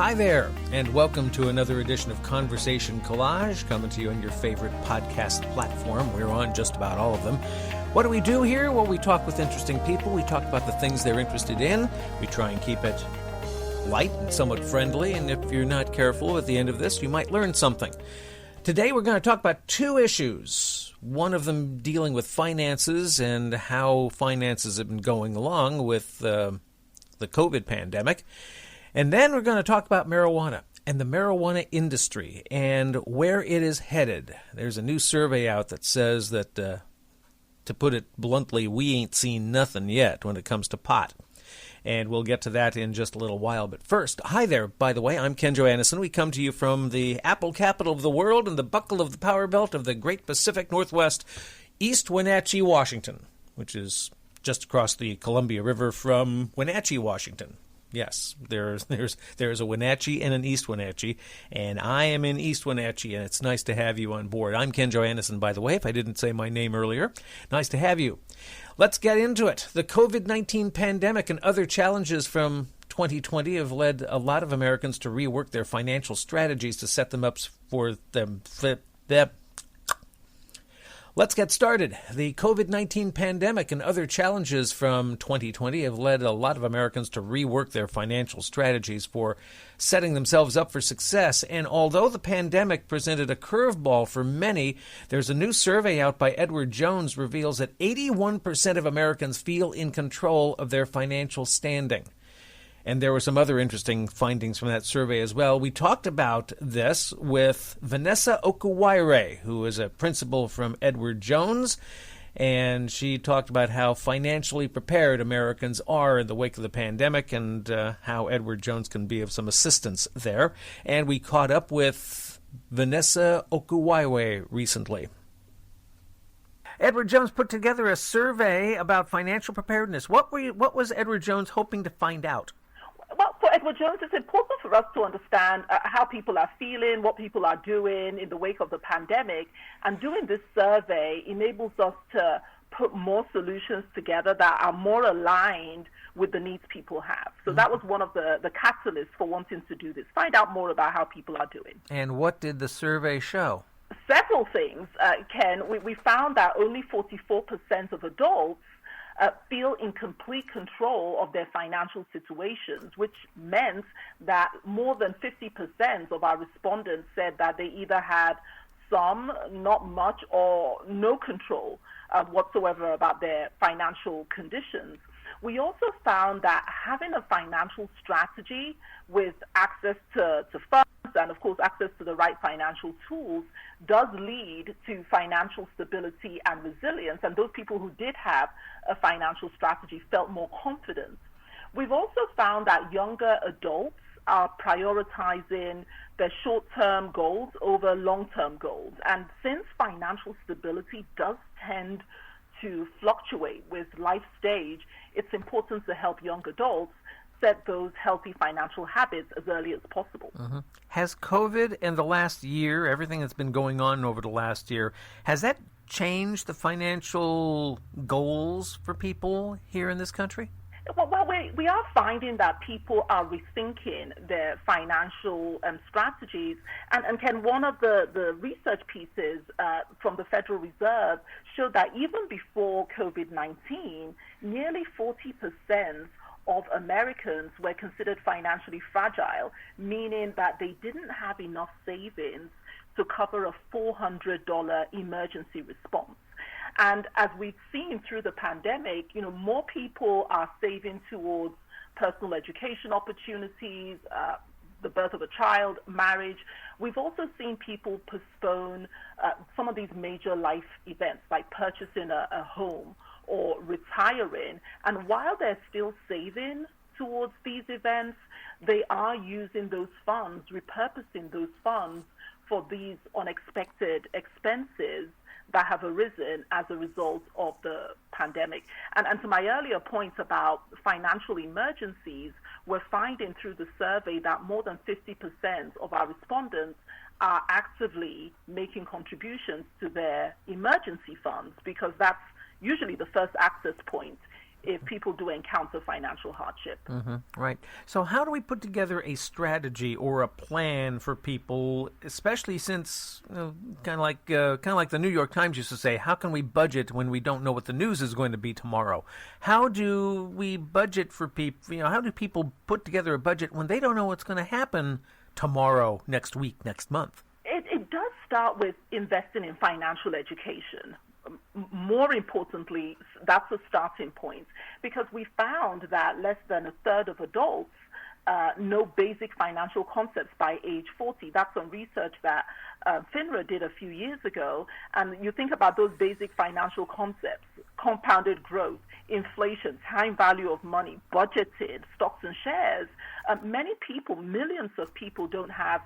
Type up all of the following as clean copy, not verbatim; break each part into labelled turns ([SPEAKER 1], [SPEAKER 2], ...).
[SPEAKER 1] Hi there, and welcome to another edition of Conversation Collage, coming to you on your favorite podcast platform. We're on just about all of them. What do we do here? Well, we talk with interesting people. We talk about the things they're interested in. We try and keep it light and somewhat friendly, and if you're not careful at the end of this, you might learn something. Today, we're going to talk about two issues. One of them dealing with finances and how finances have been going along with the COVID pandemic. And then we're going to talk about marijuana and the marijuana industry and where it is headed. There's a new survey out that says that, to put it bluntly, we ain't seen nothing yet when it comes to pot. And we'll get to that in just a little while. But first, hi there, by the way, I'm Ken Joannison. We come to you from the apple capital of the world and the buckle of the power belt of the great Pacific Northwest, East Wenatchee, Washington, which is just across the Columbia River from Wenatchee, Washington. Yes, there's a Wenatchee and an East Wenatchee, and I am in East Wenatchee, and it's nice to have you on board. I'm Ken Joannison, by the way, if I didn't say my name earlier. Nice to have you. Let's get into it. The COVID-19 pandemic and other challenges from 2020 have led a lot of Americans to rework their financial strategies to set them up for them. Let's get started. The COVID-19 pandemic and other challenges from 2020 have led a lot of Americans to rework their financial strategies for setting themselves up for success. And although the pandemic presented a curveball for many, there's a new survey out by Edward Jones reveals that 81% of Americans feel in control of their financial standing. And there were some other interesting findings from that survey as well. We talked about this with Vanessa Okuwaire, who is a principal from Edward Jones, and she talked about how financially prepared Americans are in the wake of the pandemic and how Edward Jones can be of some assistance there. And we caught up with Vanessa Okuwaire recently. Edward Jones put together a survey about financial preparedness. What was Edward Jones hoping to find out?
[SPEAKER 2] Well, for Edward Jones, it's important for us to understand how people are feeling, what people are doing in the wake of the pandemic. And doing this survey enables us to put more solutions together that are more aligned with the needs people have. So that was one of the catalysts for wanting to do this, find out more about how people are doing.
[SPEAKER 1] And what did the survey show?
[SPEAKER 2] Several things, Ken. We found that only 44% of adults feel in complete control of their financial situations, which meant that more than 50% of our respondents said that they either had some, not much, or no control whatsoever about their financial conditions. We also found that having a financial strategy with access to funds and, of course, access to the right financial tools does lead to financial stability and resilience. And those people who did have a financial strategy felt more confident. We've also found that younger adults are prioritizing their short-term goals over long-term goals. And since financial stability does tend to fluctuate with life stage, it's important to help young adults set those healthy financial habits as early as possible.
[SPEAKER 1] Mm-hmm. Has COVID in the last year, everything that's been going on over the last year, has that changed the financial goals for people here in this country?
[SPEAKER 2] Well, we are finding that people are rethinking their financial strategies. And Ken, one of the research pieces from the Federal Reserve showed that even before COVID-19, nearly 40% of Americans were considered financially fragile, meaning that they didn't have enough savings to cover a $400 emergency response. And as we've seen through the pandemic, more people are saving towards personal education opportunities, the birth of a child, marriage. We've also seen people postpone some of these major life events, like purchasing a home or retiring. And while they're still saving towards these events, they are using those funds, repurposing those funds for these unexpected expenses that have arisen as a result of the pandemic. And to my earlier point about financial emergencies, we're finding through the survey that more than 50% of our respondents are actively making contributions to their emergency funds, because that's usually the first access point if people do encounter financial hardship.
[SPEAKER 1] Right. So how do we put together a strategy or a plan for people, especially since kind of like the New York Times used to say, how can we budget when we don't know what the news is going to be tomorrow? How do we budget for people? How do people put together a budget when they don't know what's going to happen tomorrow, next week, next month?
[SPEAKER 2] It does start with investing in financial education. More importantly, that's a starting point, because we found that less than a third of adults know basic financial concepts by age 40. That's some research that FINRA did a few years ago. And you think about those basic financial concepts: compounded growth, inflation, time value of money, budgeted, stocks and shares. Many people, millions of people, don't have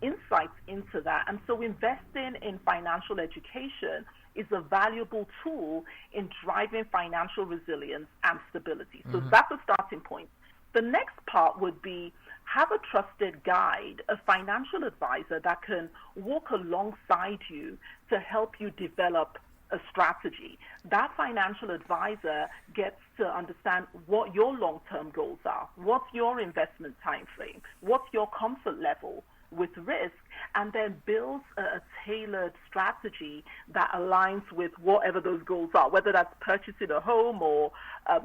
[SPEAKER 2] insights into that. And so investing in financial education is a valuable tool in driving financial resilience and stability. So that's a starting point. The next part would be have a trusted guide, a financial advisor that can walk alongside you to help you develop a strategy. That financial advisor gets to understand what your long-term goals are, what's your investment time frame, what's your comfort level with risk, and then builds a tailored strategy that aligns with whatever those goals are, whether that's purchasing a home or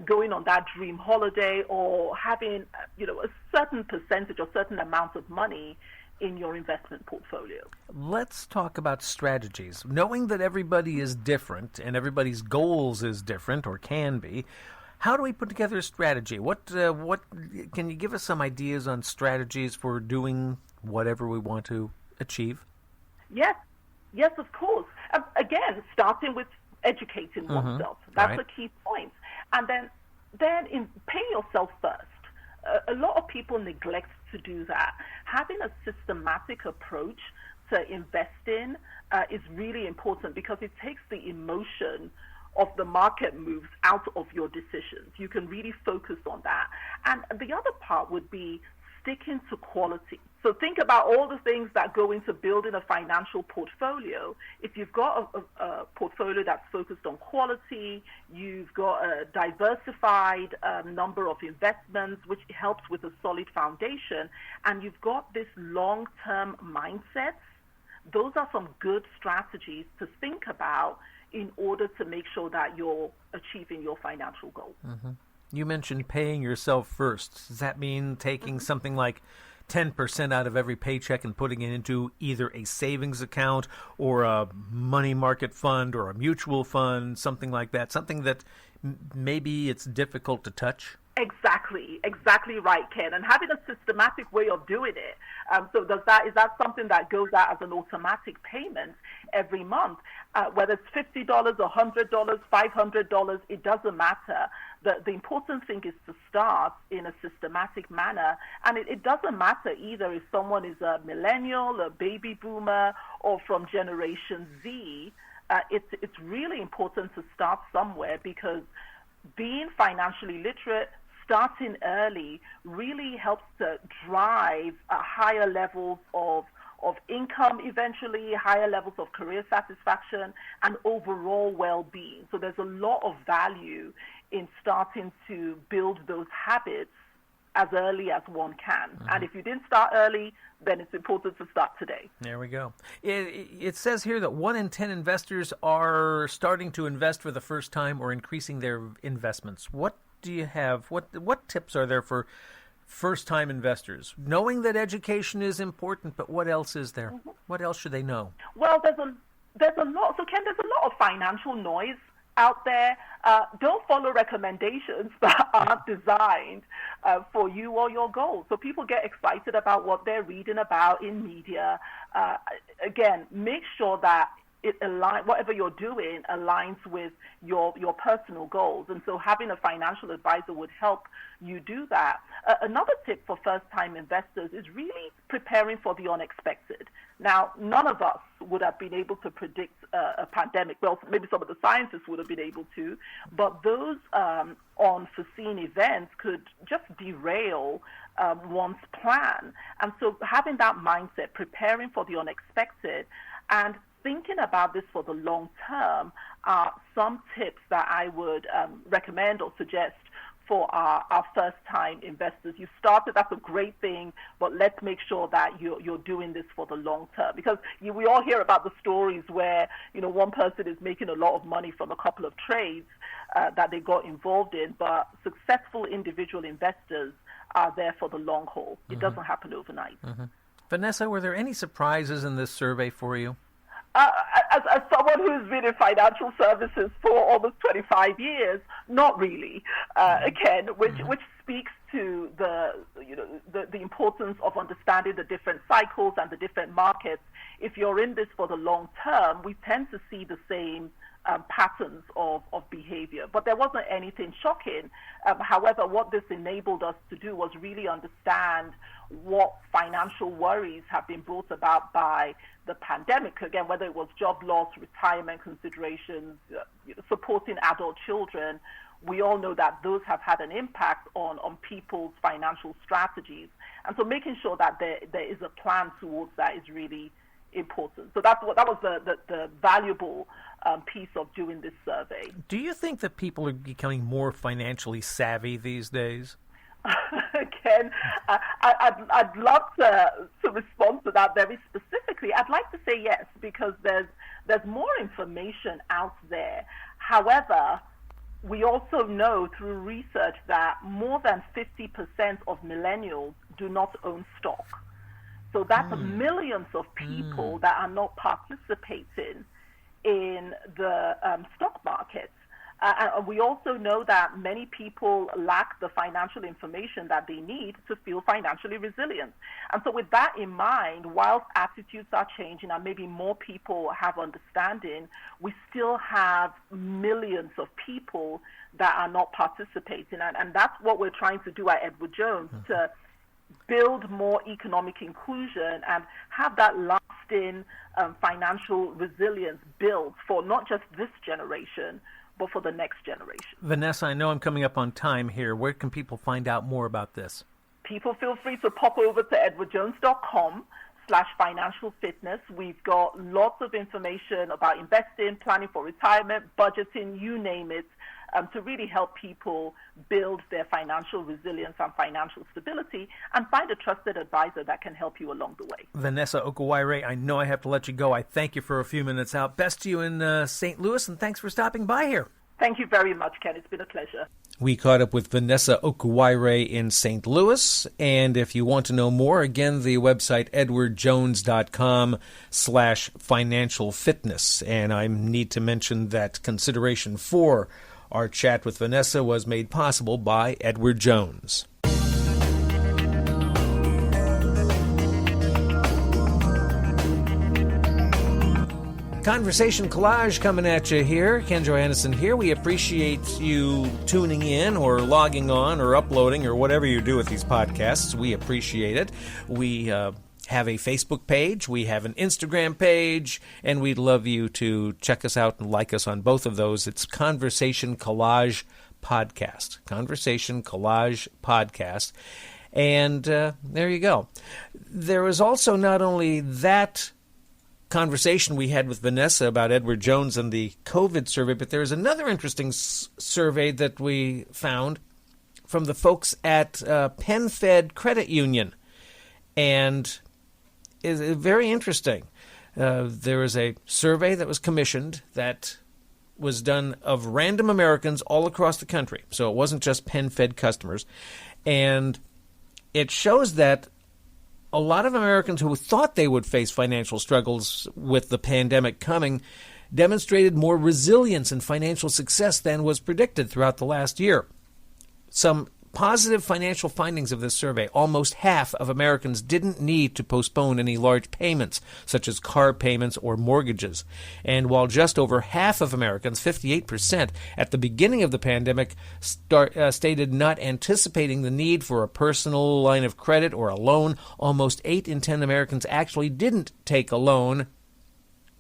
[SPEAKER 2] going on that dream holiday or having a certain percentage or certain amount of money in your investment portfolio.
[SPEAKER 1] Let's talk about strategies. Knowing that everybody is different and everybody's goals is different or can be, how do we put together a strategy? What can you give us some ideas on strategies for doing whatever we want to achieve?
[SPEAKER 2] Yes, of course. Again, starting with educating oneself. That's a key point. And then in paying yourself first. A lot of people neglect to do that. Having a systematic approach to investing is really important, because it takes the emotion of the market moves out of your decisions. You can really focus on that. And the other part would be sticking to quality. So think about all the things that go into building a financial portfolio. If you've got a portfolio that's focused on quality, you've got a diversified number of investments, which helps with a solid foundation, and you've got this long-term mindset, those are some good strategies to think about in order to make sure that you're achieving your financial goals.
[SPEAKER 1] You mentioned paying yourself first. Does that mean taking something like 10% out of every paycheck and putting it into either a savings account or a money market fund or a mutual fund, something like that, something that maybe it's difficult to touch? Exactly right, Ken. And having a systematic way of doing it. So is that something that goes out as an automatic payment every month? Whether it's $50, $100, $500, it doesn't matter. The important thing is to start in a systematic manner. And it doesn't matter either if someone is a millennial, a baby boomer, or from Generation Z. It's really important to start somewhere, because being financially literate, starting early, really helps to drive higher levels of income eventually, higher levels of career satisfaction, and overall well-being. So there's a lot of value in starting to build those habits as early as one can. And if you didn't start early, then it's important to start today. There we go. It says here that 1 in 10 investors are starting to invest for the first time or increasing their investments. What do you have? What tips are there for first-time investors? Knowing that education is important, but what else is there? What else should they know?
[SPEAKER 2] Well, there's a lot. So, Ken, there's a lot of financial noise out there. Don't follow recommendations that aren't designed for you or your goals. So people get excited about what they're reading about in media. Again, make sure that whatever you're doing aligns with your personal goals. And so having a financial advisor would help you do that. Another tip for first-time investors is really preparing for the unexpected. Now, none of us would have been able to predict a pandemic. Well, maybe some of the scientists would have been able to, but those unforeseen events could just derail one's plan. And so having that mindset, preparing for the unexpected, and thinking about this for the long term are some tips that I would recommend or suggest for our first-time investors. You started, that's a great thing, but let's make sure that you're doing this for the long term. Because we all hear about the stories where, one person is making a lot of money from a couple of trades that they got involved in, but successful individual investors are there for the long haul. It doesn't happen overnight.
[SPEAKER 1] Vanessa, were there any surprises in this survey for you?
[SPEAKER 2] As someone who's been in financial services for almost 25 years, not really. Again, which speaks to the importance of understanding the different cycles and the different markets. If you're in this for the long term, we tend to see the same patterns of behavior. But there wasn't anything shocking. However, what this enabled us to do was really understand what financial worries have been brought about by the pandemic. Again, whether it was job loss, retirement considerations, supporting adult children, we all know that those have had an impact on people's financial strategies. And so making sure that there is a plan towards that is really important. So that was the valuable piece of doing this survey.
[SPEAKER 1] Do you think that people are becoming more financially savvy these days?
[SPEAKER 2] Again, I'd love to respond to that very specifically. I'd like to say yes, because there's more information out there. However, we also know through research that more than 50% of millennials do not own stock. So that's millions of people that are not participating in the stock market. And we also know that many people lack the financial information that they need to feel financially resilient. And so with that in mind, whilst attitudes are changing and maybe more people have understanding, we still have millions of people that are not participating. And that's what we're trying to do at Edward Jones, to build more economic inclusion and have that lasting financial resilience built for not just this generation, but for the next generation.
[SPEAKER 1] Vanessa, I know I'm coming up on time here. Where can people find out more about this?
[SPEAKER 2] People feel free to pop over to edwardjones.com/financial fitness. We've got lots of information about investing, planning for retirement, budgeting, you name it, to really help people build their financial resilience and financial stability and find a trusted advisor that can help you along the way.
[SPEAKER 1] Vanessa Okuwaire, I know I have to let you go. I thank you for a few minutes out. Best to you in St. Louis, and thanks for stopping by here.
[SPEAKER 2] Thank you very much, Ken. It's been a pleasure.
[SPEAKER 1] We caught up with Vanessa Okuwaire in St. Louis, and if you want to know more, again, the website edwardjones.com/financial fitness. And I need to mention that consideration for our chat with Vanessa was made possible by Edward Jones. Conversation Collage coming at you here. Ken Johannesson here. We appreciate you tuning in or logging on or uploading or whatever you do with these podcasts. We appreciate it. We have a Facebook page, we have an Instagram page, and we'd love you to check us out and like us on both of those. It's Conversation Collage Podcast. Conversation Collage Podcast. And there you go. There was also not only that conversation we had with Vanessa about Edward Jones and the COVID survey, but there was another interesting survey that we found from the folks at PenFed Credit Union. And is very interesting. There was a survey that was commissioned that was done of random Americans all across the country. So it wasn't just PenFed customers. And it shows that a lot of Americans who thought they would face financial struggles with the pandemic coming demonstrated more resilience and financial success than was predicted throughout the last year. Some positive financial findings of this survey: almost half of Americans didn't need to postpone any large payments, such as car payments or mortgages. And while just over half of Americans, 58%, at the beginning of the pandemic stated not anticipating the need for a personal line of credit or a loan, almost 8 in 10 Americans actually didn't take a loan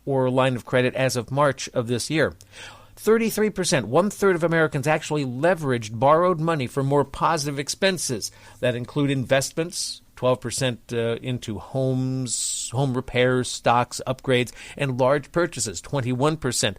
[SPEAKER 1] or line of credit as of March of this year. 33%, one-third of Americans actually leveraged borrowed money for more positive expenses that include investments, 12% into homes, home repairs, stocks, upgrades, and large purchases, 21%.